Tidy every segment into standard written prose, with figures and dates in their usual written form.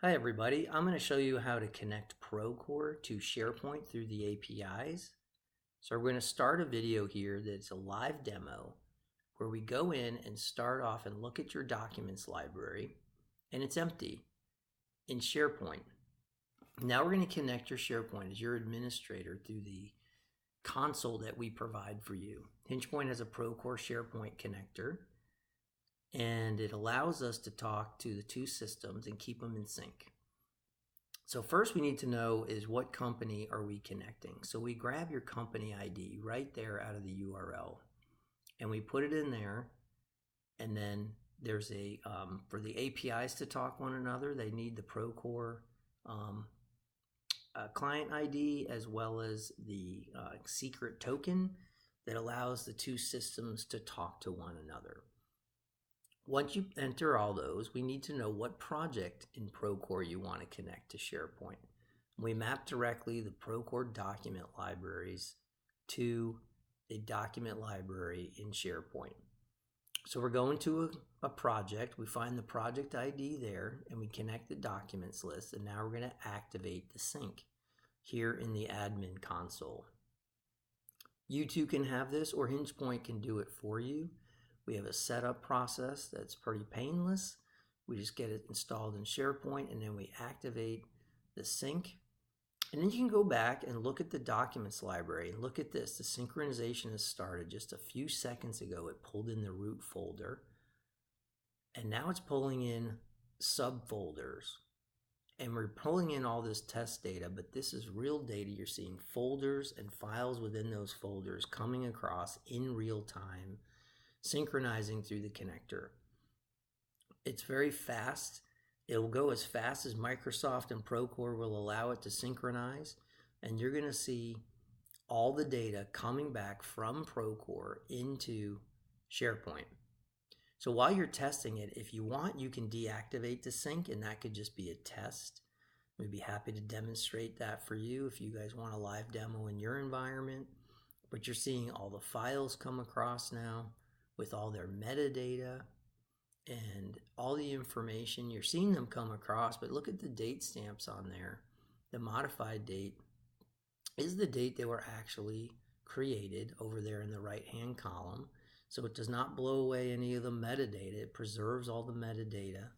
Hi everybody, I'm going to show you how to connect Procore to SharePoint through the APIs. So we're going to start a video here that's a live demo where we go in and start off and look at your documents library, and it's empty in SharePoint. Now we're going to connect your SharePoint as your administrator through the console that we provide for you. HingePoint has a Procore SharePoint connector, and it allows us to talk to the two systems and keep them in sync. So first we need to know is what company are we connecting. So we grab your company ID right there out of the URL and we put it in there, and then there's a for the APIs to talk one another, they need the Procore client ID as well as the secret token that allows the two systems to talk to one another. Once you enter all those, we need to know what project in Procore you want to connect to SharePoint. We map directly the Procore document libraries to a document library in SharePoint. So we're going to a project, we find the project ID there, and we connect the documents list, and now we're going to activate the sync here in the admin console. You too can have this, or HingePoint can do it for you. We have a setup process that's pretty painless. We just get it installed in SharePoint and then we activate the sync. And then you can go back and look at the documents library and look at this. The synchronization has started just a few seconds ago. It pulled in the root folder and now it's pulling in subfolders. And we're pulling in all this test data, but this is real data. You're seeing folders and files within those folders coming across in real time, synchronizing through the connector. It's very fast. It will go as fast as Microsoft and Procore will allow it to synchronize, and you're going to see all the data coming back from Procore into SharePoint. So while you're testing it, if you want, you can deactivate the sync, and that could just be a test. We'd be happy to demonstrate that for you if you guys want a live demo in your environment. But you're seeing all the files come across now with all their metadata and all the information. You're seeing them come across, but look at the date stamps on there. The modified date is the date they were actually created over there in the right-hand column. So it does not blow away any of the metadata. It preserves all the metadata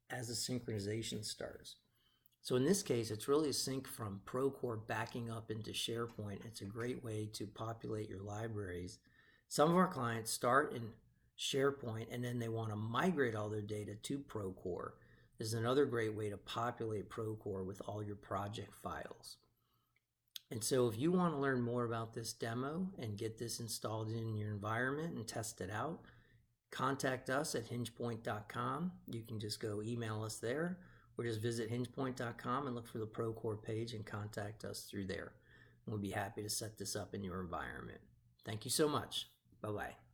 as the synchronization starts. So in this case, it's really a sync from Procore backing up into SharePoint. It's a great way to populate your libraries. Some of our clients start in SharePoint and then they want to migrate all their data to Procore. This is another great way to populate Procore with all your project files. And so if you want to learn more about this demo and get this installed in your environment and test it out, contact us at hingepoint.com. You can just go email us there or just visit hingepoint.com and look for the Procore page and contact us through there. We'll be happy to set this up in your environment. Thank you so much. Bye-bye.